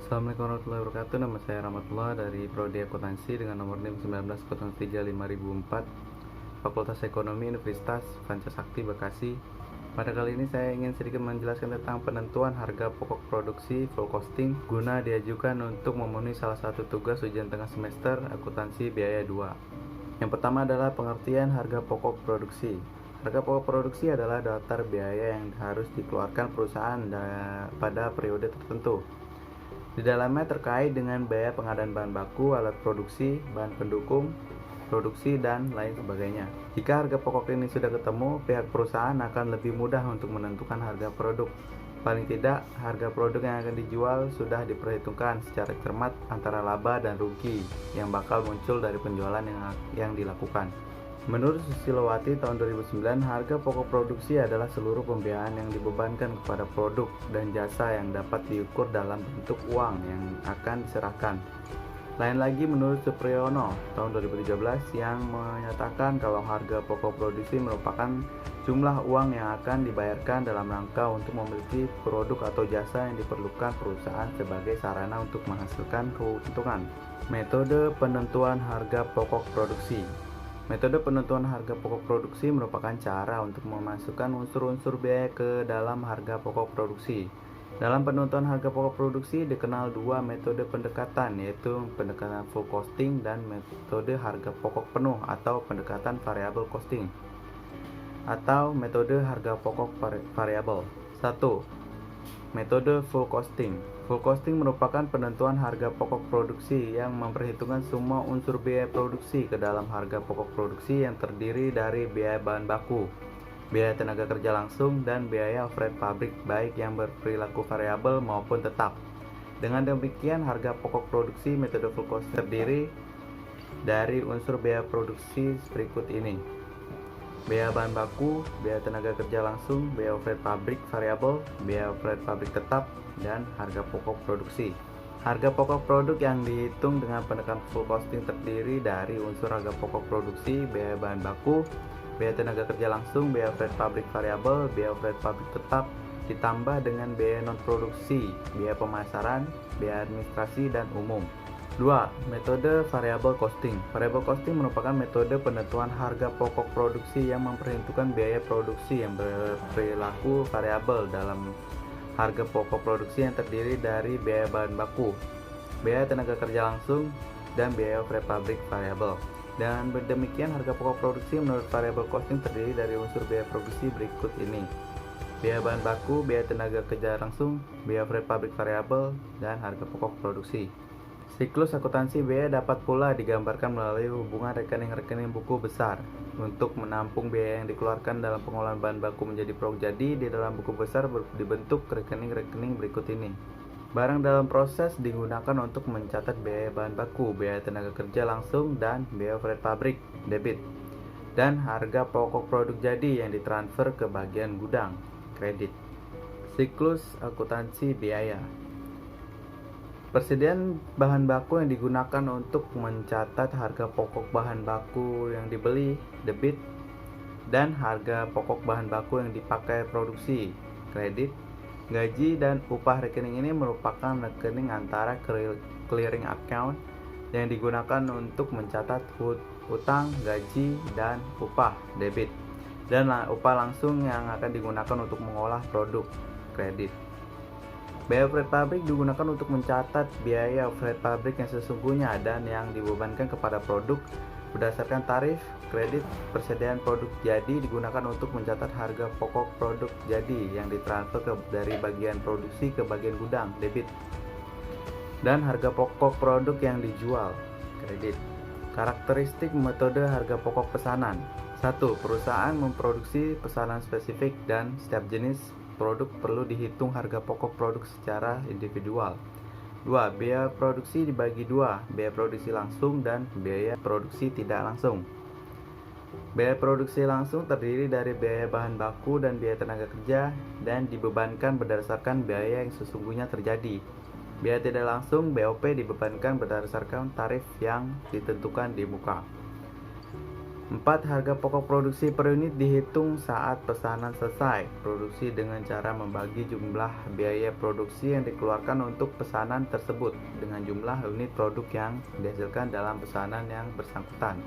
Assalamualaikum warahmatullahi wabarakatuh. Nama saya Rahmatullah dari Prodi Akuntansi dengan nomor NIM 19035004, Fakultas Ekonomi Universitas Pancasakti Bekasi. Pada kali ini saya ingin sedikit menjelaskan tentang penentuan harga pokok produksi full costing guna diajukan untuk memenuhi salah satu tugas ujian tengah semester akuntansi biaya 2. Yang pertama adalah pengertian harga pokok produksi. Harga pokok produksi adalah daftar biaya yang harus dikeluarkan perusahaan pada periode tertentu. Di dalamnya terkait dengan biaya pengadaan bahan baku, alat produksi, bahan pendukung, produksi, dan lain sebagainya. Jika harga pokok ini sudah ketemu, pihak perusahaan akan lebih mudah untuk menentukan harga produk. Paling tidak, harga produk yang akan dijual sudah diperhitungkan secara cermat antara laba dan rugi yang bakal muncul dari penjualan yang dilakukan. Menurut Susilowati tahun 2009, harga pokok produksi adalah seluruh pembiayaan yang dibebankan kepada produk dan jasa yang dapat diukur dalam bentuk uang yang akan diserahkan. Lain lagi menurut Supriyono tahun 2013 yang menyatakan kalau harga pokok produksi merupakan jumlah uang yang akan dibayarkan dalam rangka untuk memiliki produk atau jasa yang diperlukan perusahaan sebagai sarana untuk menghasilkan keuntungan. Metode penentuan harga pokok produksi. Metode penentuan harga pokok produksi merupakan cara untuk memasukkan unsur-unsur biaya ke dalam harga pokok produksi. Dalam penentuan harga pokok produksi dikenal dua metode pendekatan, yaitu pendekatan full costing dan metode harga pokok penuh atau pendekatan variable costing atau metode harga pokok variabel. 1. Metode full costing. Full costing merupakan penentuan harga pokok produksi yang memperhitungkan semua unsur biaya produksi ke dalam harga pokok produksi yang terdiri dari biaya bahan baku, biaya tenaga kerja langsung, dan biaya overhead pabrik baik yang berperilaku variabel maupun tetap. Dengan demikian, harga pokok produksi metode full costing terdiri dari unsur biaya produksi berikut ini: biaya bahan baku, biaya tenaga kerja langsung, biaya overhead pabrik variabel, biaya overhead pabrik tetap, dan harga pokok produksi. Harga pokok produk yang dihitung dengan pendekatan full costing terdiri dari unsur harga pokok produksi, biaya bahan baku, biaya tenaga kerja langsung, biaya overhead pabrik variabel, biaya overhead pabrik tetap, ditambah dengan biaya non produksi, biaya pemasaran, biaya administrasi, dan umum. 2. Metode variable costing. Variable costing merupakan metode penentuan harga pokok produksi yang memperhitungkan biaya produksi yang berperilaku variabel dalam harga pokok produksi yang terdiri dari biaya bahan baku, biaya tenaga kerja langsung, dan biaya overhead pabrik variabel. Dan demikian harga pokok produksi menurut variable costing terdiri dari unsur biaya produksi berikut ini: biaya bahan baku, biaya tenaga kerja langsung, biaya overhead pabrik variabel, dan harga pokok produksi. Siklus akuntansi biaya dapat pula digambarkan melalui hubungan rekening-rekening buku besar. Untuk menampung biaya yang dikeluarkan dalam pengolahan bahan baku menjadi produk jadi, di dalam buku besar dibentuk rekening-rekening berikut ini. Barang dalam proses digunakan untuk mencatat biaya bahan baku, biaya tenaga kerja langsung, dan biaya overhead pabrik, debit. Dan harga pokok produk jadi yang ditransfer ke bagian gudang, kredit. Siklus akuntansi biaya. Persediaan bahan baku yang digunakan untuk mencatat harga pokok bahan baku yang dibeli, debit, dan harga pokok bahan baku yang dipakai produksi, kredit. Gaji dan upah rekening ini merupakan rekening antara clearing account yang digunakan untuk mencatat hutang, gaji, dan upah, debit, dan upah langsung yang akan digunakan untuk mengolah produk, kredit. Biaya overhead pabrik digunakan untuk mencatat biaya overhead pabrik yang sesungguhnya dan yang dibebankan kepada produk berdasarkan tarif, kredit. Persediaan produk jadi digunakan untuk mencatat harga pokok produk jadi yang ditransfer dari bagian produksi ke bagian gudang, debit. Dan harga pokok produk yang dijual, kredit. Karakteristik metode harga pokok pesanan. 1. Perusahaan memproduksi pesanan spesifik dan setiap jenis produk perlu dihitung harga pokok produk secara individual. 2. Biaya produksi dibagi dua, biaya produksi langsung dan biaya produksi tidak langsung. Biaya produksi langsung terdiri dari biaya bahan baku dan biaya tenaga kerja dan dibebankan berdasarkan biaya yang sesungguhnya terjadi. Biaya tidak langsung BOP dibebankan berdasarkan tarif yang ditentukan di muka. 4. Harga pokok produksi per unit dihitung saat pesanan selesai produksi dengan cara membagi jumlah biaya produksi yang dikeluarkan untuk pesanan tersebut dengan jumlah unit produk yang dihasilkan dalam pesanan yang bersangkutan.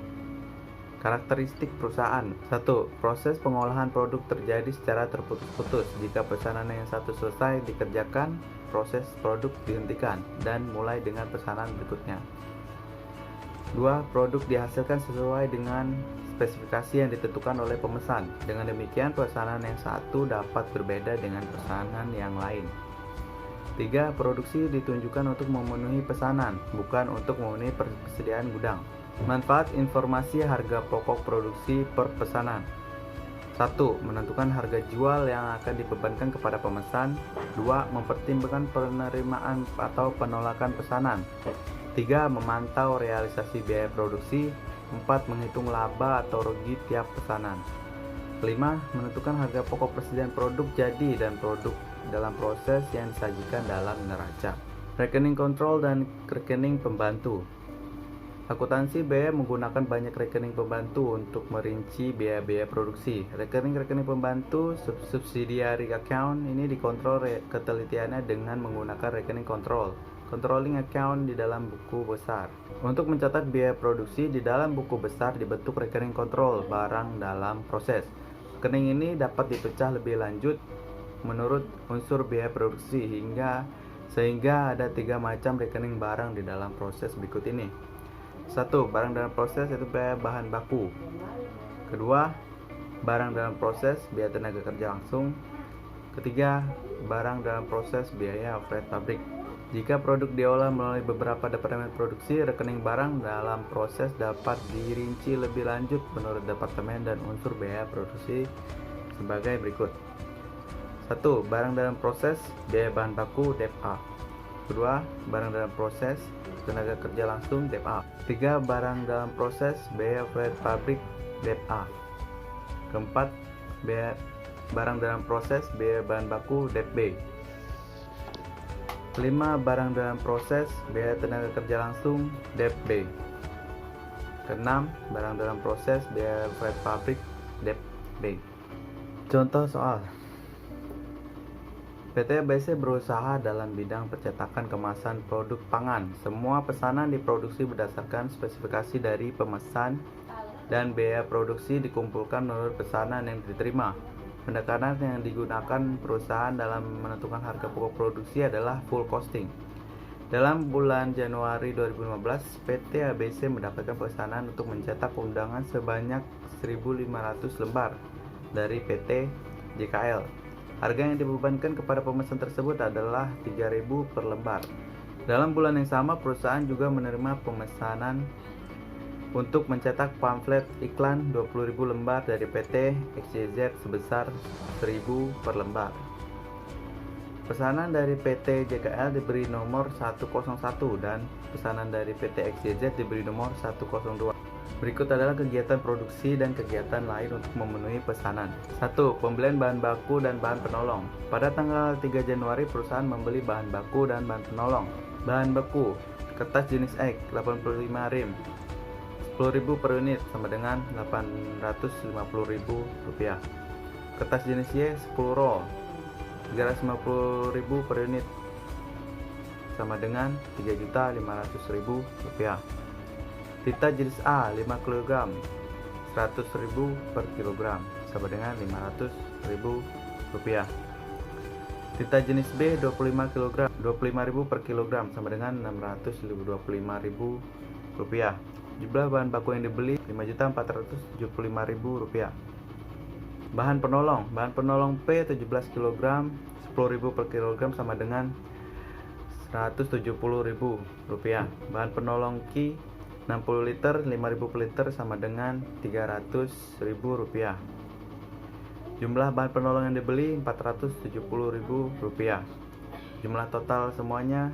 Karakteristik perusahaan. 1. Proses pengolahan produk terjadi secara terputus-putus. Jika pesanan yang satu selesai dikerjakan, proses produk dihentikan dan mulai dengan pesanan berikutnya. 2. Produk dihasilkan sesuai dengan spesifikasi yang ditentukan oleh pemesan. Dengan demikian, pesanan yang satu dapat berbeda dengan pesanan yang lain. 3. Produksi ditunjukkan untuk memenuhi pesanan, bukan untuk memenuhi persediaan gudang. Manfaat informasi harga pokok produksi per pesanan. 1. Menentukan harga jual yang akan dibebankan kepada pemesan. 2. Mempertimbangkan penerimaan atau penolakan pesanan. 3. Memantau realisasi biaya produksi. 4. Menghitung laba atau rugi tiap pesanan. 5. Menentukan harga pokok persediaan produk jadi dan produk dalam proses yang disajikan dalam neraca. Rekening kontrol dan rekening pembantu. Akuntansi biaya menggunakan banyak rekening pembantu untuk merinci biaya-biaya produksi. Rekening-rekening pembantu subsidiary account ini dikontrol ketelitiannya dengan menggunakan rekening kontrol controlling account di dalam buku besar. Untuk mencatat biaya produksi di dalam buku besar dibentuk rekening kontrol barang dalam proses. Rekening ini dapat dipecah lebih lanjut menurut unsur biaya produksi sehingga ada 3 macam rekening barang di dalam proses berikut ini. 1. Barang dalam proses yaitu biaya bahan baku. Kedua, barang dalam proses biaya tenaga kerja langsung. Ketiga, barang dalam proses biaya overhead pabrik. Jika produk diolah melalui beberapa departemen produksi, rekening barang dalam proses dapat dirinci lebih lanjut menurut departemen dan unsur biaya produksi sebagai berikut. 1. Barang dalam proses biaya bahan baku DEP A. Kedua, barang dalam proses tenaga kerja langsung DEP A. 3. Barang dalam proses biaya overhead pabrik DEP A. Keempat, barang dalam proses biaya bahan baku DEP B. 5. Barang dalam proses biaya tenaga kerja langsung DEP B. Keenam, barang dalam proses biaya overhead pabrik DEP B. Contoh soal. PT ABC berusaha dalam bidang percetakan kemasan produk pangan. Semua pesanan diproduksi berdasarkan spesifikasi dari pemesan dan biaya produksi dikumpulkan menurut pesanan yang diterima. Pendekatan yang digunakan perusahaan dalam menentukan harga pokok produksi adalah full costing. Dalam bulan Januari 2015, PT ABC mendapatkan pesanan untuk mencetak undangan sebanyak 1.500 lembar dari PT JKL. Harga yang dibebankan kepada pemesan tersebut adalah 3.000 per lembar. Dalam bulan yang sama, perusahaan juga menerima pemesanan untuk mencetak pamflet iklan 20.000 lembar dari PT XYZ sebesar 1.000 per lembar. Pesanan dari PT JKL diberi nomor 101 dan pesanan dari PT XYZ diberi nomor 102. Berikut adalah kegiatan produksi dan kegiatan lain untuk memenuhi pesanan. 1. Pembelian bahan baku dan bahan penolong. Pada tanggal 3 Januari, perusahaan membeli bahan baku dan bahan penolong. Bahan baku, kertas jenis X 85 rim, 10.000 per unit sama dengan Rp850.000. Kertas jenis Y 10 roll, 350.000 per unit sama dengan Rp3.500.000. Tinta jenis A 5 kg, 100.000 per kilogram sama dengan Rp500.000. Tinta jenis B 25 kg, 25.000 per kilogram sama dengan Rp625.000. Jumlah bahan baku yang dibeli Rp5.475.000. Bahan penolong P 17 kg, 10.000 per kilogram sama dengan Rp170.000. Bahan penolong Q 60 liter, 5.000 per liter sama dengan Rp300.000. Jumlah bahan penolong yang dibeli Rp470.000. Jumlah total semuanya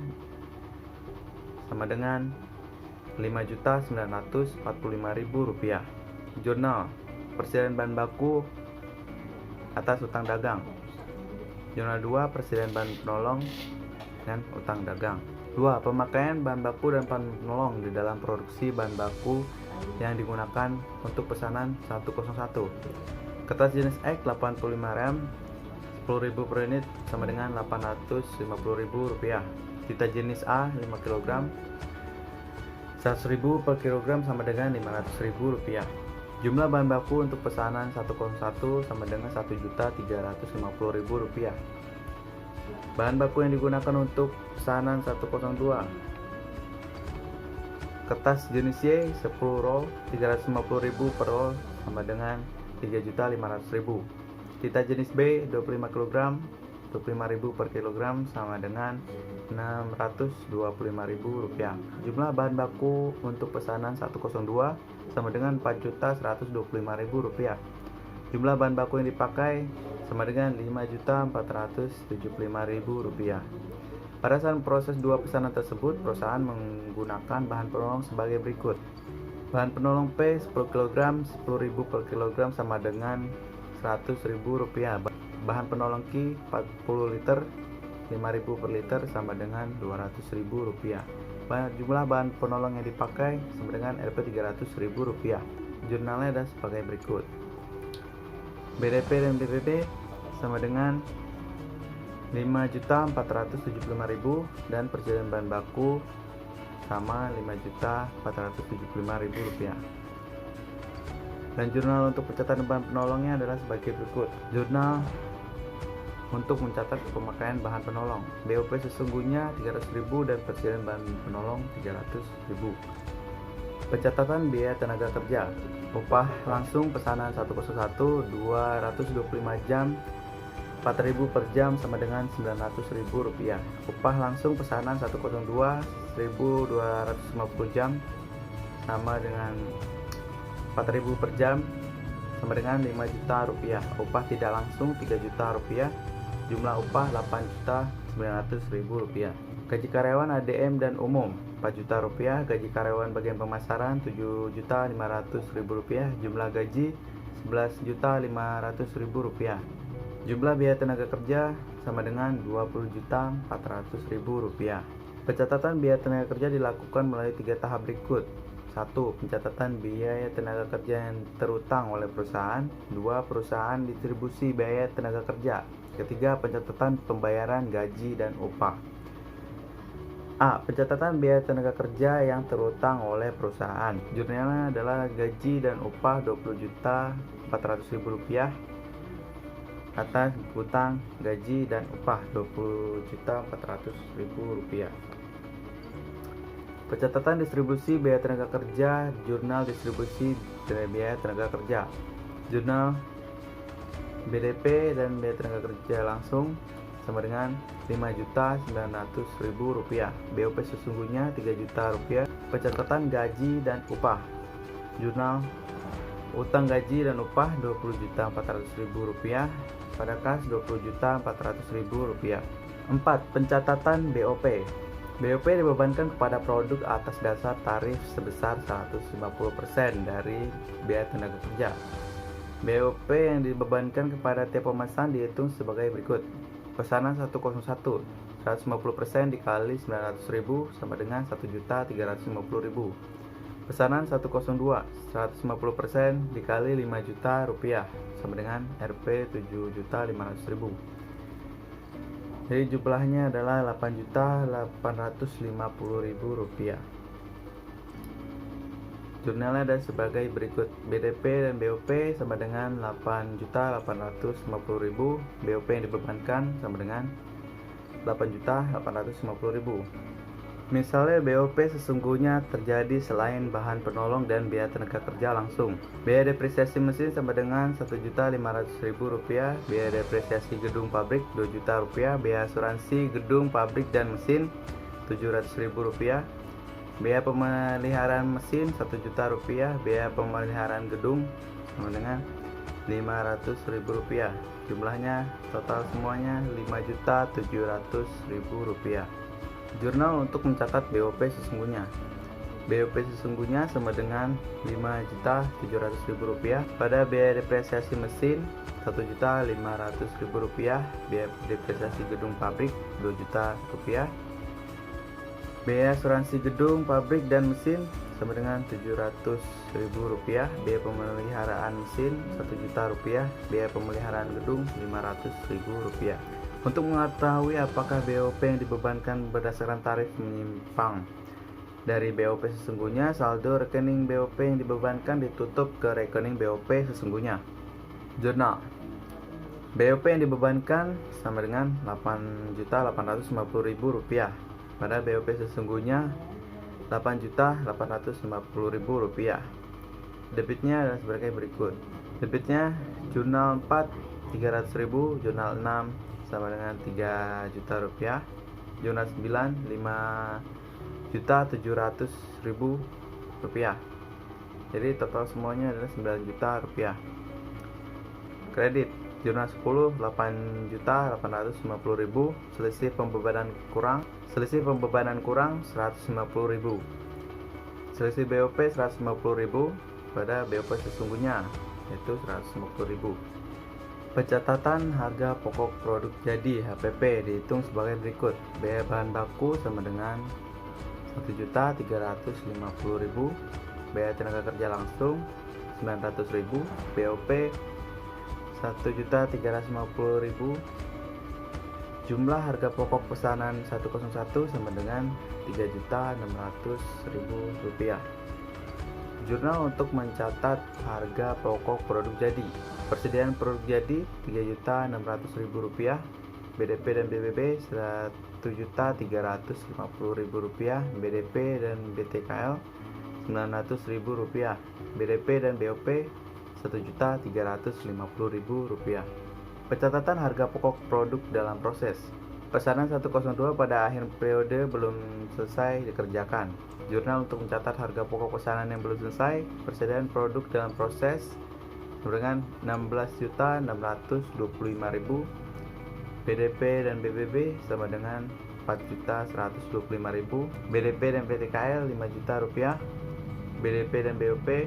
sama dengan Rp5.945.000. Jurnal persediaan bahan baku atas utang dagang. Jurnal 2 persediaan bahan penolong dan utang dagang. 2. Pemakaian bahan baku dan bahan penolong di dalam produksi bahan baku yang digunakan untuk pesanan 101. Kertas jenis X 85 rem 10.000 per unit sama dengan Rp850.000. Tinta jenis A 5 kg 100.000 per kilogram sama dengan Rp500.000. Jumlah bahan baku untuk pesanan 101 sama dengan Rp1.350.000. Bahan baku yang digunakan untuk pesanan 102: kertas jenis Y 10 roll 350.000 per roll sama dengan Rp3.500.000. Tinta jenis B 25 kg 25.000 per kilogram sama dengan Rp625.000. Jumlah bahan baku untuk pesanan 102 sama dengan Rp4.125.000. Jumlah bahan baku yang dipakai sama dengan Rp5.475.000. Pada saat proses dua pesanan tersebut, perusahaan menggunakan bahan penolong sebagai berikut. Bahan penolong P 10 kg 10.000 per kilogram sama dengan Rp100.000. Bahan penolong Q 40 liter 5.000 per liter sama dengan Rp200.000. Jumlah bahan penolong yang dipakai sama dengan Rp300.000. Jurnalnya adalah sebagai berikut. BDP dan BPP sama dengan Rp5.475.000 dan persediaan bahan baku sama Rp5.475.000. Dan jurnal untuk pencatatan bahan penolongnya adalah sebagai berikut. Jurnal untuk mencatat pemakaian bahan penolong. BOP sesungguhnya Rp300.000 dan persediaan bahan penolong Rp300.000. Pencatatan biaya tenaga kerja. Upah langsung pesanan 101 225 jam 4.000 per jam sama dengan Rp900.000. Upah langsung pesanan 102 1.250 jam sama dengan 4.000 per jam sama dengan Rp5 juta. Upah tidak langsung Rp3 juta. Jumlah upah Rp8.900.000. Gaji karyawan ADM dan umum Rp4 juta. Gaji karyawan bagian pemasaran Rp7.500.000. Jumlah gaji Rp11.500.000. Jumlah biaya tenaga kerja sama dengan Rp20.400.000. Pencatatan biaya tenaga kerja dilakukan melalui 3 tahap berikut. 1. Pencatatan biaya tenaga kerja yang terutang oleh perusahaan. 2. Perusahaan distribusi biaya tenaga kerja. Ketiga, pencatatan pembayaran gaji dan upah. A. Pencatatan biaya tenaga kerja yang terutang oleh perusahaan. Jurnalnya adalah gaji dan upah Rp20.400.000 atas utang gaji dan upah Rp20.400.000. Pencatatan distribusi biaya tenaga kerja. Jurnal distribusi biaya tenaga kerja. Jurnal BDP dan biaya tenaga kerja langsung sama dengan Rp5.900.000. BOP sesungguhnya Rp3 juta. Pencatatan gaji dan upah. Jurnal utang gaji dan upah Rp20.400.000 pada kas Rp20.400.000. 4. Pencatatan BOP. BOP dibebankan kepada produk atas dasar tarif sebesar 150% dari biaya tenaga kerja. BOP yang dibebankan kepada tiap pemesan dihitung sebagai berikut. Pesanan 101 150% dikali 900.000 sama dengan Rp1.350.000. Pesanan 102 150% dikali Rp5 juta sama dengan Rp7.500.000. Jadi jumlahnya adalah Rp8.850.000. Jurnalnya ada sebagai berikut. BDP dan BOP sama dengan Rp8.850.000. BOP yang dibebankan sama dengan Rp8.850.000. Misalnya BOP sesungguhnya terjadi selain bahan penolong dan biaya tenaga kerja langsung. Biaya depresiasi mesin sama dengan Rp1.500.000. Biaya depresiasi gedung pabrik Rp2 juta. Biaya asuransi gedung pabrik dan mesin Rp700.000. Biaya pemeliharaan mesin Rp1 juta. Biaya pemeliharaan gedung sama dengan Rp500.000. Jumlahnya total semuanya Rp5.700.000. Jurnal untuk mencatat BOP sesungguhnya. BOP sesungguhnya sama dengan Rp5.700.000 pada biaya depresiasi mesin Rp1.500.000, biaya depresiasi gedung pabrik Rp2 juta, biaya asuransi gedung pabrik dan mesin sama dengan Rp700.000, biaya pemeliharaan mesin Rp1.000.000, biaya pemeliharaan gedung Rp500.000. Untuk mengetahui apakah BOP yang dibebankan berdasarkan tarif menyimpang dari BOP sesungguhnya, saldo rekening BOP yang dibebankan ditutup ke rekening BOP sesungguhnya. Jurnal BOP yang dibebankan sama dengan Rp8.850.000. Pada BOP sesungguhnya Rp8.850.000. Debitnya adalah sebagai berikut. Debitnya jurnal 4 Rp300.000, jurnal 6 sama dengan Rp3 juta, jurnal 9 5.700.000. Jadi total semuanya adalah Rp9 juta. Kredit jurnal 10 Rp8.850.000, selisih pembebanan kurang Rp150.000. Selisih BOP Rp150.000 pada BOP sesungguhnya yaitu Rp150.000. Pencatatan harga pokok produk jadi HPP dihitung sebagai berikut. Biaya bahan baku sama dengan Rp1.350.000, biaya tenaga kerja langsung Rp900.000, BOP Rp1.350.000. Jumlah harga pokok pesanan 101 sama dengan Rp3.600.000. Jurnal untuk mencatat harga pokok produk jadi. Persediaan produk jadi Rp3.600.000, BDP dan BBB Rp1.350.000, BDP dan BTKL Rp900.000, BDP dan BOP Rp1.350.000. Pencatatan harga pokok produk dalam proses. Pesanan 102 pada akhir periode belum selesai dikerjakan. Jurnal untuk mencatat harga pokok pesanan yang belum selesai. Persediaan produk dalam proses dengan Rp16.625.000. BDP dan BBB sama dengan Rp4.125.000. BDP dan PTKL Rp5 juta. BDP dan BOP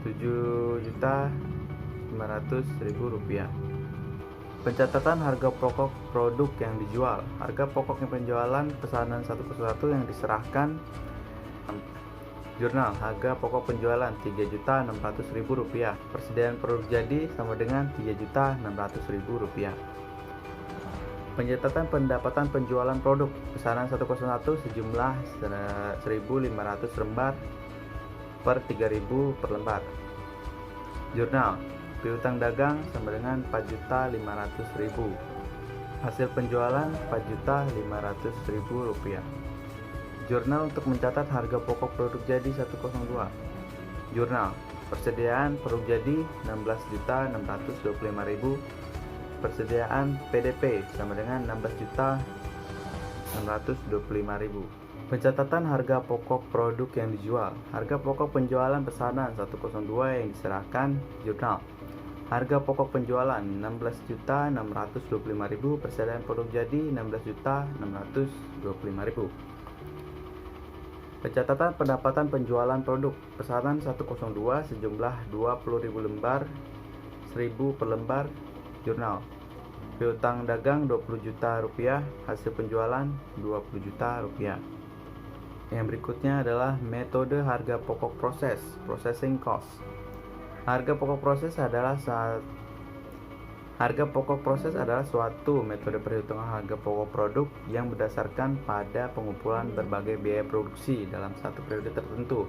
Rp7.500.000. Pencatatan harga pokok produk yang dijual. Harga pokok yang penjualan pesanan 101 yang diserahkan. Jurnal harga pokok penjualan Rp3.600.000. Persediaan produk jadi sama dengan Rp3.600.000. Pencatatan pendapatan penjualan produk pesanan 101 sejumlah 1.500 lembar per 3.000 per lembar. Jurnal piutang dagang sama dengan Rp4.500.000. Hasil penjualan Rp4.500.000. Jurnal untuk mencatat harga pokok produk jadi 102. Jurnal persediaan produk jadi Rp16.625.000. Persediaan PDP sama dengan Rp16.625.000. Pencatatan harga pokok produk yang dijual. Harga pokok penjualan pesanan 102 yang diserahkan. Jurnal harga pokok penjualan Rp16.625.000. Persediaan produk jadi Rp16.625.000. Pencatatan pendapatan penjualan produk pesanan 102 sejumlah 20.000 lembar 1.000 per lembar. Jurnal piutang dagang Rp20 juta, hasil penjualan Rp20 juta. Yang berikutnya adalah metode harga pokok proses, processing cost. Harga pokok proses adalah suatu metode perhitungan harga pokok produk yang berdasarkan pada pengumpulan berbagai biaya produksi dalam satu periode tertentu,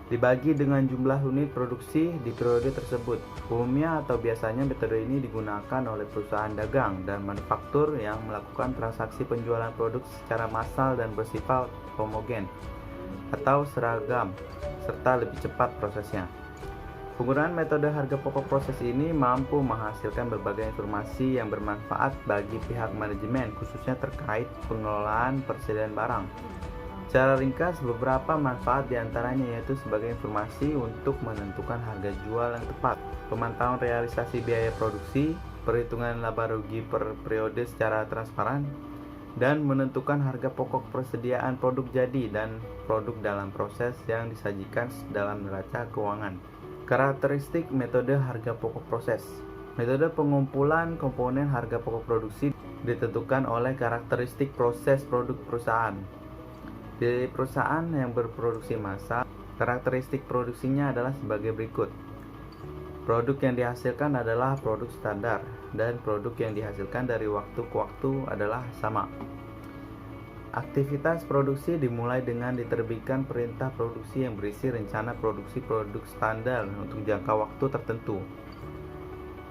dibagi dengan jumlah unit produksi di periode tersebut. Umumnya atau biasanya metode ini digunakan oleh perusahaan dagang dan manufaktur yang melakukan transaksi penjualan produk secara massal dan bersifat homogen atau seragam serta lebih cepat prosesnya. Penggunaan metode harga pokok proses ini mampu menghasilkan berbagai informasi yang bermanfaat bagi pihak manajemen, khususnya terkait pengelolaan persediaan barang. Secara ringkas, beberapa manfaat diantaranya yaitu sebagai informasi untuk menentukan harga jual yang tepat, pemantauan realisasi biaya produksi, perhitungan laba rugi per periode secara transparan, dan menentukan harga pokok persediaan produk jadi dan produk dalam proses yang disajikan dalam neraca keuangan. Karakteristik metode harga pokok proses. Metode pengumpulan komponen harga pokok produksi ditentukan oleh karakteristik proses produk perusahaan. Di perusahaan yang berproduksi massal, karakteristik produksinya adalah sebagai berikut. Produk yang dihasilkan adalah produk standar, dan produk yang dihasilkan dari waktu ke waktu adalah sama. Aktivitas produksi dimulai dengan diterbitkan perintah produksi yang berisi rencana produksi produk standar untuk jangka waktu tertentu.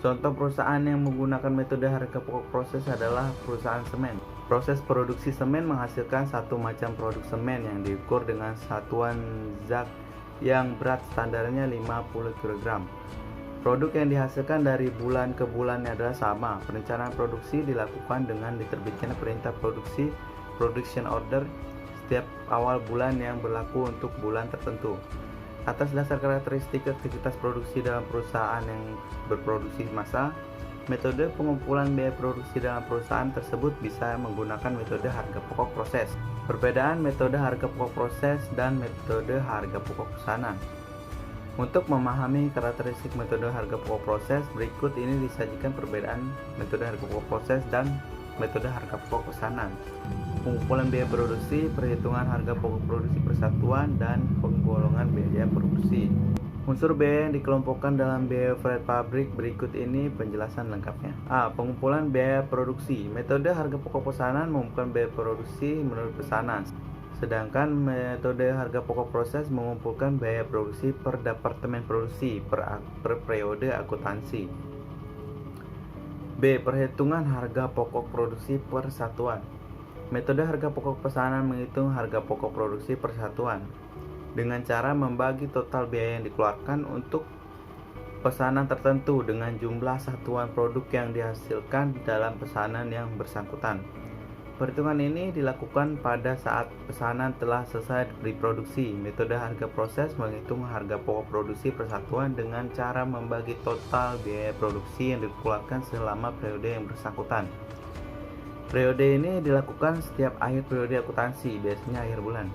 Contoh perusahaan yang menggunakan metode harga pokok proses adalah perusahaan semen. Proses produksi semen menghasilkan satu macam produk semen yang diukur dengan satuan zat yang berat standarnya 50 kg. Produk yang dihasilkan dari bulan ke bulan adalah sama. Perencanaan produksi dilakukan dengan diterbitkan perintah produksi production order setiap awal bulan yang berlaku untuk bulan tertentu. Atas dasar karakteristik aktivitas produksi dalam perusahaan yang berproduksi massal, metode pengumpulan biaya produksi dalam perusahaan tersebut bisa menggunakan metode harga pokok proses. Perbedaan metode harga pokok proses dan metode harga pokok pesanan. Untuk memahami karakteristik metode harga pokok proses, berikut ini disajikan perbedaan metode harga pokok proses dan metode harga pokok pesanan. Pengumpulan biaya produksi, perhitungan harga pokok produksi persatuan, dan penggolongan biaya produksi. Unsur biaya yang dikelompokkan dalam biaya overhead pabrik, berikut ini penjelasan lengkapnya. A. Pengumpulan biaya produksi. Metode harga pokok pesanan mengumpulkan biaya produksi menurut pesanan, sedangkan metode harga pokok proses mengumpulkan biaya produksi per departemen produksi per periode akuntansi. B. Perhitungan harga pokok produksi per satuan. Metode harga pokok pesanan menghitung harga pokok produksi per satuan dengan cara membagi total biaya yang dikeluarkan untuk pesanan tertentu dengan jumlah satuan produk yang dihasilkan dalam pesanan yang bersangkutan. Perhitungan ini dilakukan pada saat pesanan telah selesai diproduksi. Metode harga proses menghitung harga pokok produksi per satuan dengan cara membagi total biaya produksi yang dikeluarkan selama periode yang bersangkutan. Periode ini dilakukan setiap akhir periode akuntansi, biasanya akhir bulan.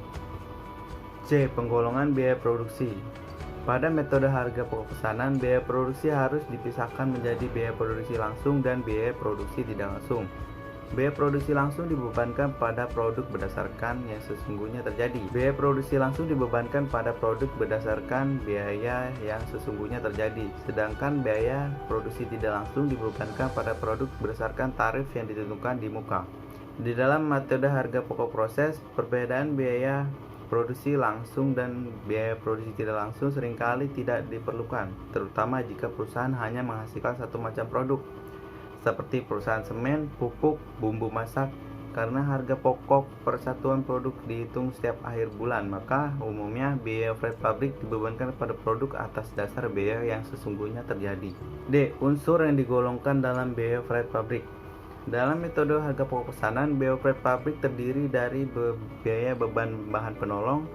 C. Penggolongan biaya produksi. Pada metode harga pokok pesanan, biaya produksi harus dipisahkan menjadi biaya produksi langsung dan biaya produksi tidak langsung. Biaya produksi langsung dibebankan pada produk berdasarkan yang sesungguhnya terjadi. Biaya produksi langsung dibebankan pada produk berdasarkan biaya yang sesungguhnya terjadi. Sedangkan biaya produksi tidak langsung dibebankan pada produk berdasarkan tarif yang ditentukan di muka. Di dalam metode harga pokok proses, perbedaan biaya produksi langsung dan biaya produksi tidak langsung seringkali tidak diperlukan, terutama jika perusahaan hanya menghasilkan satu macam produk, seperti perusahaan semen, pupuk, bumbu masak. Karena harga pokok per satuan produk dihitung setiap akhir bulan, maka umumnya biaya overhead pabrik dibebankan pada produk atas dasar biaya yang sesungguhnya terjadi. D. Unsur yang digolongkan dalam biaya overhead pabrik. Dalam metode harga pokok pesanan, biaya overhead pabrik terdiri dari biaya beban bahan penolong,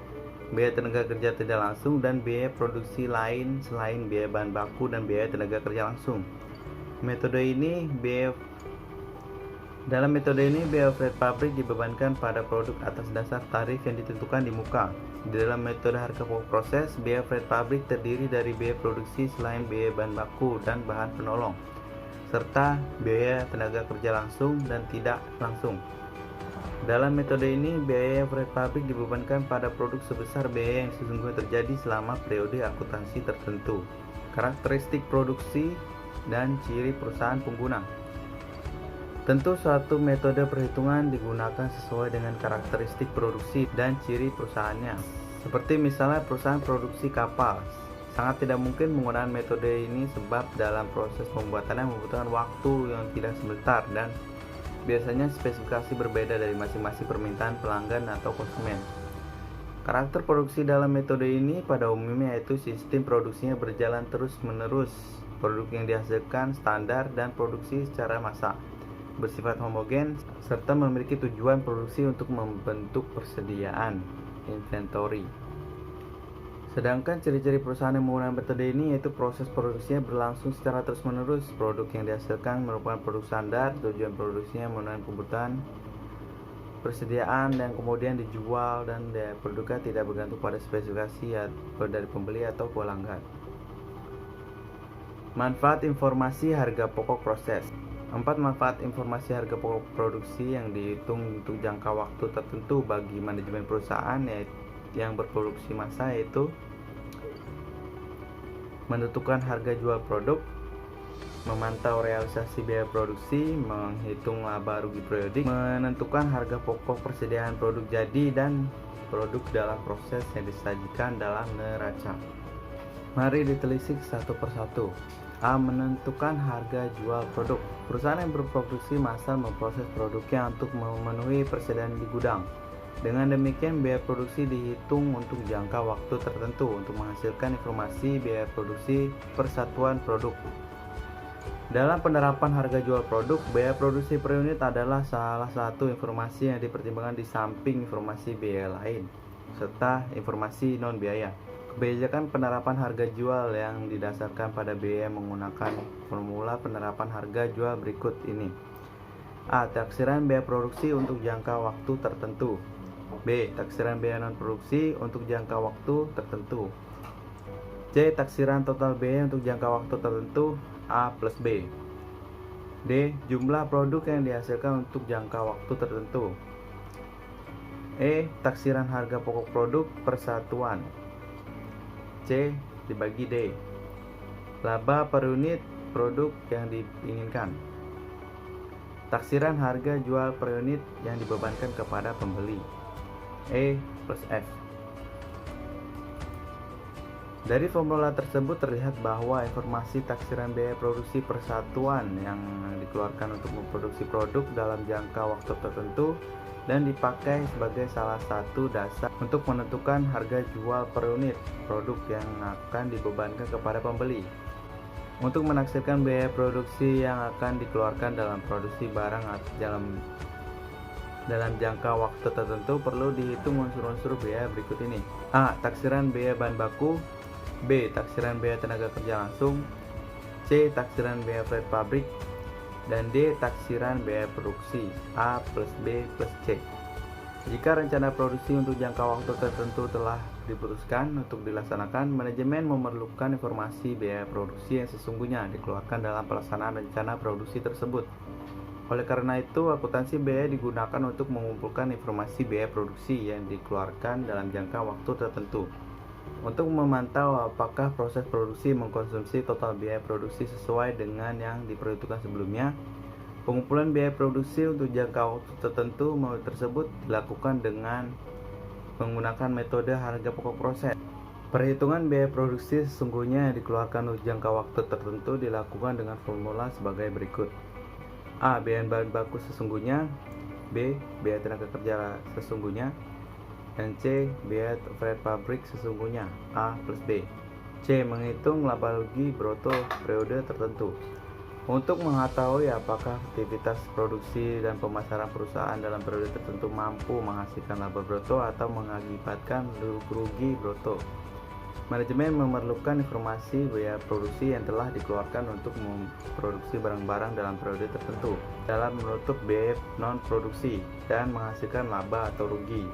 biaya tenaga kerja tidak langsung, dan biaya produksi lain selain biaya bahan baku dan biaya tenaga kerja langsung. Dalam metode ini, biaya overhead pabrik dibebankan pada produk atas dasar tarif yang ditentukan di muka. Di dalam metode harga pokok proses, biaya overhead pabrik terdiri dari biaya produksi selain biaya bahan baku dan bahan penolong, serta biaya tenaga kerja langsung dan tidak langsung. Dalam metode ini, biaya overhead pabrik dibebankan pada produk sebesar biaya yang sesungguhnya terjadi selama periode akuntansi tertentu. Karakteristik produksi dan ciri perusahaan pengguna. Tentu suatu metode perhitungan digunakan sesuai dengan karakteristik produksi dan ciri perusahaannya. Seperti misalnya perusahaan produksi kapal, sangat tidak mungkin menggunakan metode ini sebab dalam proses pembuatannya membutuhkan waktu yang tidak sebentar dan biasanya spesifikasi berbeda dari masing-masing permintaan pelanggan atau konsumen. Karakter produksi dalam metode ini pada umumnya yaitu sistem produksinya berjalan terus-menerus. Produk yang dihasilkan standar dan produksi secara massal, bersifat homogen, serta memiliki tujuan produksi untuk membentuk persediaan inventory. Sedangkan ciri-ciri perusahaan yang menggunakan metode ini yaitu proses produksinya berlangsung secara terus-menerus. Produk yang dihasilkan merupakan produk standar, tujuan produksinya memenuhi kebutuhan persediaan dan kemudian dijual, dan produknya tidak bergantung pada spesifikasi dari pembeli atau pelanggan. Manfaat informasi harga pokok proses. 4. Manfaat informasi harga pokok produksi yang dihitung untuk jangka waktu tertentu bagi manajemen perusahaan yang berproduksi massa, yaitu menentukan harga jual produk, memantau realisasi biaya produksi, menghitung laba rugi periodik, menentukan harga pokok persediaan produk jadi dan produk dalam proses yang disajikan dalam neraca. Mari ditelisik satu persatu. A. Menentukan harga jual produk. Perusahaan yang berproduksi massal memproses produknya untuk memenuhi persediaan di gudang. Dengan demikian, biaya produksi dihitung untuk jangka waktu tertentu untuk menghasilkan informasi biaya produksi persatuan produk. Dalam penerapan harga jual produk, biaya produksi per unit adalah salah satu informasi yang dipertimbangkan di samping informasi biaya lain, serta informasi non-biaya. Kebijakan penerapan harga jual yang didasarkan pada biaya menggunakan formula penerapan harga jual berikut ini. A. Taksiran biaya produksi untuk jangka waktu tertentu. B. Taksiran biaya non-produksi untuk jangka waktu tertentu. C. Taksiran total biaya untuk jangka waktu tertentu A plus B. D. Jumlah produk yang dihasilkan untuk jangka waktu tertentu. E. Taksiran harga pokok produk persatuan. C. Dibagi D. Laba per unit produk yang diinginkan. Taksiran harga jual per unit yang dibebankan kepada pembeli. E plus F. Dari formula tersebut terlihat bahwa informasi taksiran biaya produksi persatuan yang dikeluarkan untuk memproduksi produk dalam jangka waktu tertentu dan dipakai sebagai salah satu dasar untuk menentukan harga jual per unit produk yang akan dibebankan kepada pembeli. Untuk menaksirkan biaya produksi yang akan dikeluarkan dalam produksi barang dalam jangka waktu tertentu perlu dihitung unsur-unsur biaya berikut ini. A. Taksiran biaya bahan baku. B. Taksiran biaya tenaga kerja langsung. C. Taksiran biaya freight pabrik. Dan D. Taksiran biaya produksi A plus B plus C. Jika rencana produksi untuk jangka waktu tertentu telah diputuskan untuk dilaksanakan, manajemen memerlukan informasi biaya produksi yang sesungguhnya dikeluarkan dalam pelaksanaan rencana produksi tersebut. Oleh karena itu, akuntansi biaya digunakan untuk mengumpulkan informasi biaya produksi yang dikeluarkan dalam jangka waktu tertentu. Untuk memantau apakah proses produksi mengkonsumsi total biaya produksi sesuai dengan yang diperhitungkan sebelumnya, pengumpulan biaya produksi untuk jangka waktu tertentu tersebut dilakukan dengan menggunakan metode harga pokok proses. Perhitungan biaya produksi sesungguhnya yang dikeluarkan untuk jangka waktu tertentu dilakukan dengan formula sebagai berikut. A. Biaya bahan baku sesungguhnya. B. Biaya tenaga kerja sesungguhnya. Dan C. Biaya freight pabrik sesungguhnya A plus B. C. Menghitung laba rugi broto periode tertentu. Untuk mengetahui apakah aktivitas produksi dan pemasaran perusahaan dalam periode tertentu mampu menghasilkan laba broto atau mengakibatkan rugi broto, manajemen memerlukan informasi biaya produksi yang telah dikeluarkan untuk memproduksi barang-barang dalam periode tertentu dalam menutup biaya non-produksi dan menghasilkan laba atau rugi.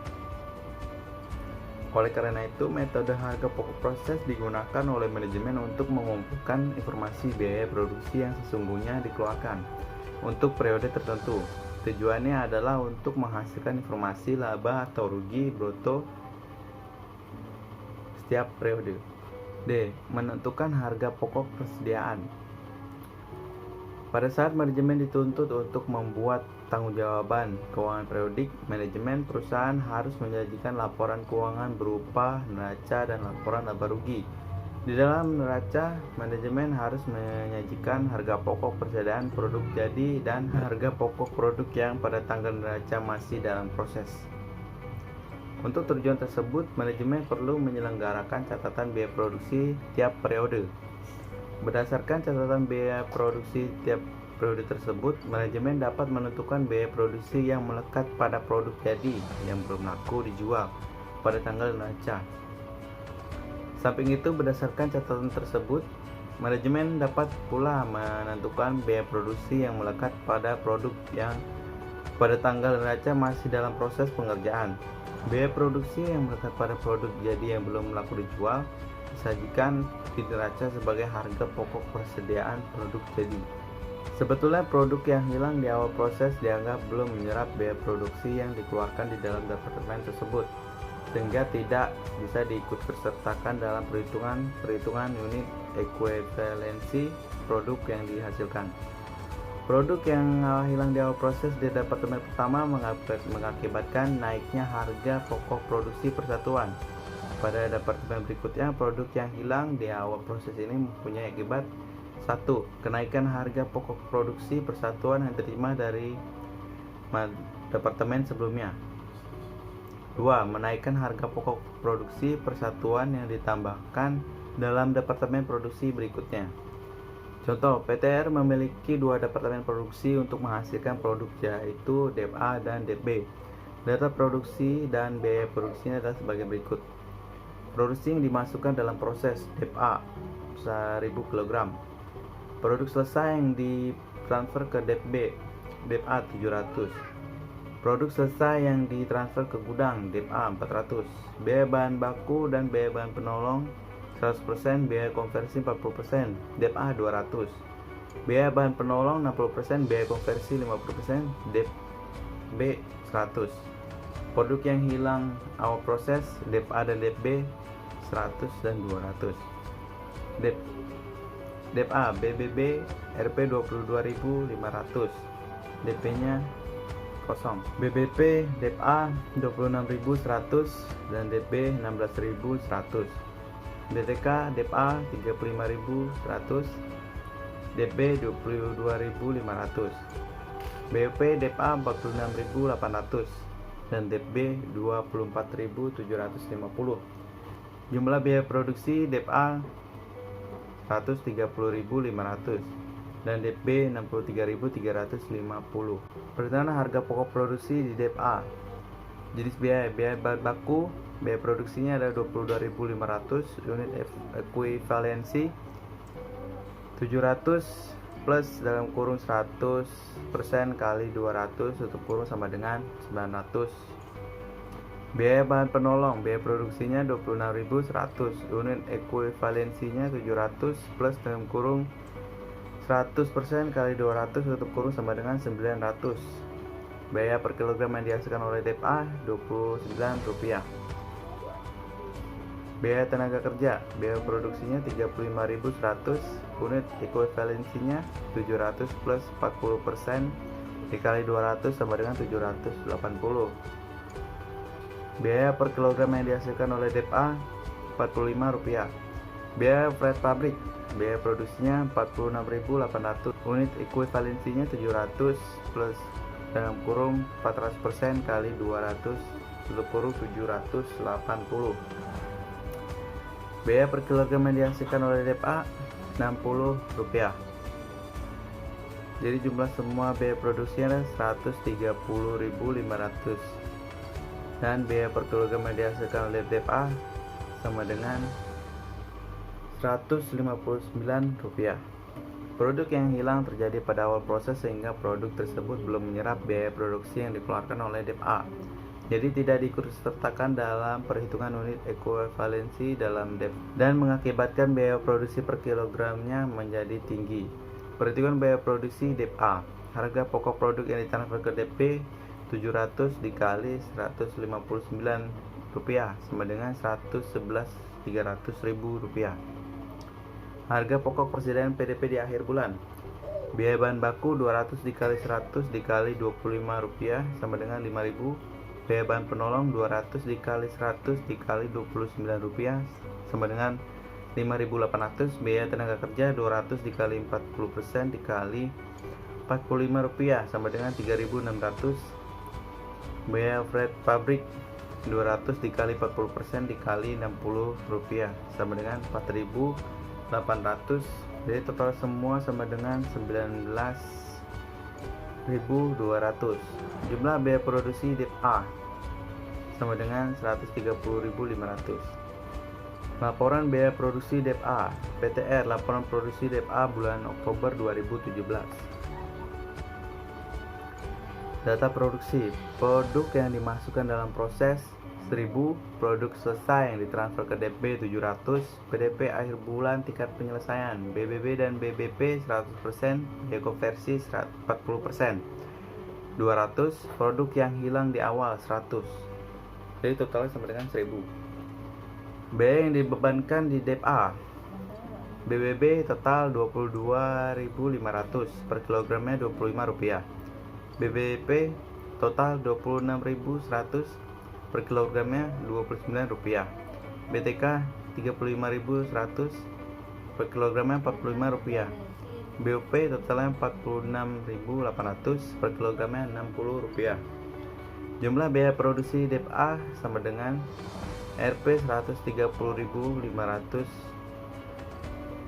Oleh karena itu, metode harga pokok proses digunakan oleh manajemen untuk mengumpulkan informasi biaya produksi yang sesungguhnya dikeluarkan untuk periode tertentu. Tujuannya adalah untuk menghasilkan informasi laba atau rugi broto setiap periode. D. Menentukan harga pokok persediaan. Pada saat manajemen dituntut untuk membuat tanggungjawab keuangan periodik, manajemen perusahaan harus menyajikan laporan keuangan berupa neraca dan laporan laba rugi. Di dalam neraca, manajemen harus menyajikan harga pokok persediaan produk jadi dan harga pokok produk yang pada tanggal neraca masih dalam proses. Untuk tujuan tersebut, manajemen perlu menyelenggarakan catatan biaya produksi tiap periode. Berdasarkan catatan biaya produksi tiap periode tersebut, manajemen dapat menentukan biaya produksi yang melekat pada produk jadi yang belum laku dijual pada tanggal neraca. Samping itu, berdasarkan catatan tersebut, manajemen dapat pula menentukan biaya produksi yang melekat pada produk yang pada tanggal neraca masih dalam proses pengerjaan. Biaya produksi yang melekat pada produk jadi yang belum laku dijual disajikan di neraca sebagai harga pokok persediaan produk jadi. Sebetulnya produk yang hilang di awal proses dianggap belum menyerap biaya produksi yang dikeluarkan di dalam departemen tersebut, sehingga tidak bisa diikutsertakan dalam perhitungan unit ekuivalensi produk yang dihasilkan. Produk yang hilang di awal proses di departemen pertama mengakibatkan naiknya harga pokok produksi persatuan. Pada departemen berikutnya, produk yang hilang di awal proses ini mempunyai akibat: 1. Kenaikan harga pokok produksi persatuan yang diterima dari departemen sebelumnya. 2. Menaikkan harga pokok produksi persatuan yang ditambahkan dalam departemen produksi berikutnya. Contoh, PTR memiliki 2 departemen produksi untuk menghasilkan produk, yaitu DEP A dan DEP B. Data produksi dan biaya produksinya adalah sebagai berikut. Produksi yang dimasukkan dalam proses DEP A 1000 kg. Produk selesai yang ditransfer ke DEP B, DEP A 700. Produk selesai yang ditransfer ke gudang, DEP A 400. Biaya bahan baku dan biaya bahan penolong 100%, biaya konversi 40%, DEP A 200. Biaya bahan penolong 60%, biaya konversi 50%, DEP B 100. Produk yang hilang awal proses, DEP A dan DEP B 100 dan 200. DEP A BBB Rp 22.500, DP-nya kosong. BBP DEP A 26.100 dan DP 16.100. DTK DEP A 35.100, DP 22.500. BOP DEP A 46.800 dan DEP B 24.750. Jumlah biaya produksi DEP A 130.500 dan DEP B 63.350. Perhitungan harga pokok produksi di DEP A. Jenis biaya bahan baku, biaya produksinya adalah 22.500, unit ekuivalensi 700 plus dalam kurung 100% kali 200 tutup kurung sama dengan 900. Biaya bahan penolong, biaya produksinya 26.100, unit ekuivalensinya 700 plus dalam kurung 100% kali 200 tutup kurung sama dengan 900. Biaya per kilogram yang dihasilkan oleh DEP A Rp29. Biaya tenaga kerja, biaya produksinya 35.100, unit ekuivalensinya 700 plus 40% dikali 200 sama dengan 780. Biaya per kilogram yang dihasilkan oleh DEP A Rp45. Biaya freight pabrik, biaya produksinya 46.800, unit ekuivalensinya 700 plus dalam kurung 400% kali 200 tutup kurung 780. Biaya per kilogram yang dihasilkan oleh DEP A Rp60. Jadi jumlah semua biaya produksinya adalah 130.500 dan biaya per kilogram yang dihasilkan oleh DEP A sama dengan Rp159. Produk yang hilang terjadi pada awal proses sehingga produk tersebut belum menyerap biaya produksi yang dikeluarkan oleh DEP A. Jadi tidak diikutsertakan dalam perhitungan unit ekuivalensi dalam DEP dan mengakibatkan biaya produksi per kilogramnya menjadi tinggi. Perhitungan biaya produksi DEP A. Harga pokok produk yang ditransfer ke DEP B 700 dikali Rp159 sama dengan Rp111.300.000. Harga pokok persediaan PDP di akhir bulan. Biaya bahan baku 200 dikali 100 dikali Rp25 sama dengan Rp5.000. Biaya bahan penolong 200 dikali 100 dikali Rp29 sama dengan Rp5.800. Biaya tenaga kerja 200 dikali 40% dikali Rp45 sama dengan Rp3.600. Biaya freight pabrik 200 dikali 40% dikali Rp60 sama dengan Rp4.800. Jadi total semua sama dengan Rp19.200. Jumlah biaya produksi DEP A sama dengan Rp130.500. Laporan biaya produksi DEP A. PTR, laporan produksi DEP A bulan Oktober 2017. Data produksi, produk yang dimasukkan dalam proses 1000, produk selesai yang ditransfer ke DP 700, PDP akhir bulan tingkat penyelesaian, BBB dan BBP 100%, konversi 40%. 200, produk yang hilang di awal 100. Jadi totalnya sama dengan 1000. Biaya yang dibebankan di DEP-A. BBB total 22.500, per kilogramnya Rp25. BBP total 26.100, per kilogramnya Rp29. BTK 35.100, per kilogramnya Rp45. BOP totalnya 46.800, per kilogramnya Rp60. Jumlah biaya produksi DEP-A sama dengan Rp 130.500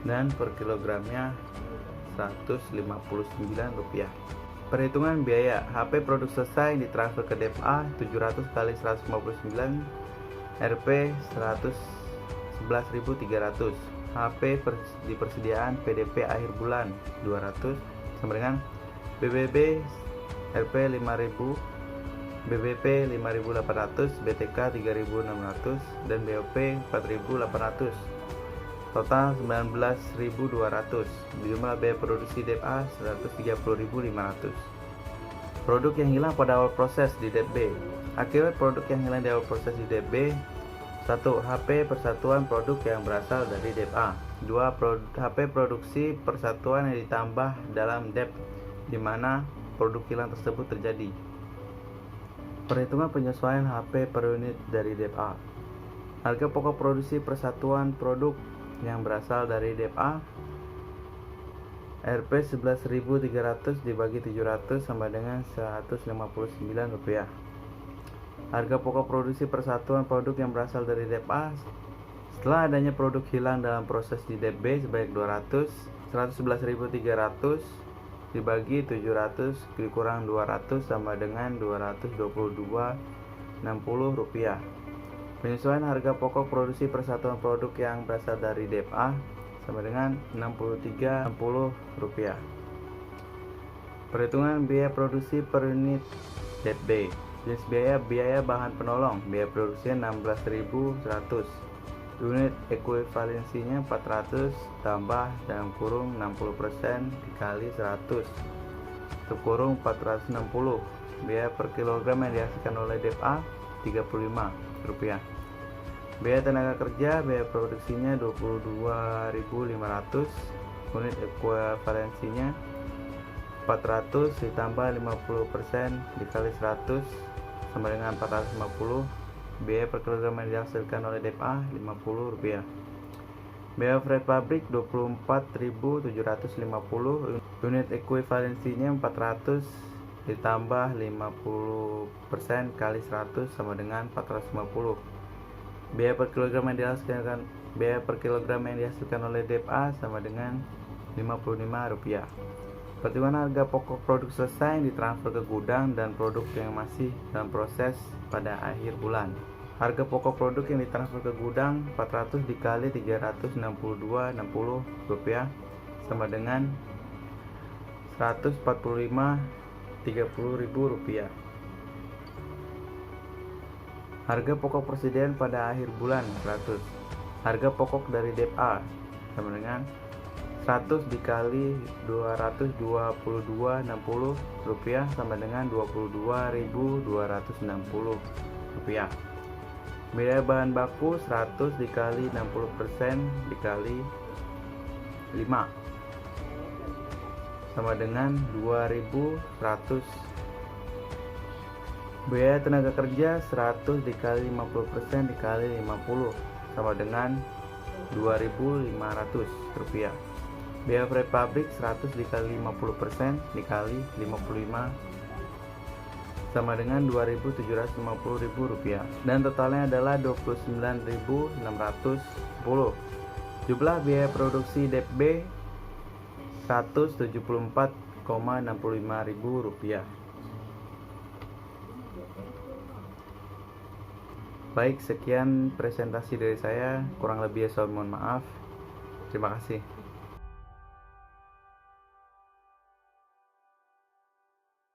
dan per kilogramnya Rp159. Perhitungan biaya HP produk selesai ditransfer ke DEP-A 700 kali 159 Rp 111.300. HP di persediaan PDP akhir bulan 200 sama dengan BBB Rp 5.000, BBP 5.800, BTK 3.600 dan BOP 4.800. Total 19.200. Jumlah biaya produksi DEP-A 130.500. Produk yang hilang pada awal proses di DEP B. Akibat produk yang hilang di awal proses di DEP B: 1. HP persatuan produk yang berasal dari DEP A. 2. HP produksi persatuan yang ditambah dalam DEP di mana produk hilang tersebut terjadi. Perhitungan penyesuaian HP per unit dari DEP A. Harga pokok produksi persatuan produk yang berasal dari DEP A Rp 11.300 dibagi 700 sama dengan Rp159. Harga pokok produksi persatuan produk yang berasal dari DEP A setelah adanya produk hilang dalam proses di DEP B sebanyak 200, Rp111.300 dibagi 700 dikurang 200 sama dengan Rp222.60. Penyesuaian harga pokok produksi persatuan produk yang berasal dari DEP A sama dengan Rp63.60. Perhitungan biaya produksi per unit DEP B. Jenis biaya bahan penolong. Biaya produksinya 16.100. Unit ekuivalensinya 400 tambah dalam kurung 60% dikali 100 kurung 460. Biaya per kilogram yang dihasilkan oleh DEP A Rp35. Biaya tenaga kerja, biaya produksinya 22.500, unit ekuivalensinya 400 ditambah 50% dikali 100 sama dengan 450. Biaya per kilogram yang dihasilkan oleh DEP A Rp50. Biaya freight pabrik 24.750, unit ekuivalensinya 400 ditambah 50% kali 100 sama dengan 450. Biaya per kilogram yang dihasilkan oleh DEP A sama dengan Rp55. Perhitungan harga pokok produk selesai yang ditransfer ke gudang dan produk yang masih dalam proses pada akhir bulan. Harga pokok produk yang ditransfer ke gudang 400 dikali Rp362.60 sama dengan Rp145.30.000. Harga pokok persediaan pada akhir bulan 100. Harga pokok dari DEP A sama dengan 100 dikali Rp222.60 sama dengan Rp22.260. Biaya bahan baku 100 dikali 60% dikali 5 sama dengan 2.100. Biaya tenaga kerja 100 dikali 50% dikali 50 sama dengan Rp2.500. Biaya freight pabrik 100 dikali 50% dikali 55 sama dengan Rp2.750.000 dan totalnya adalah Rp29.610. Jumlah biaya produksi DEP B Rp174.65.000. Baik, sekian presentasi dari saya. Kurang lebih saya mohon maaf. Terima kasih.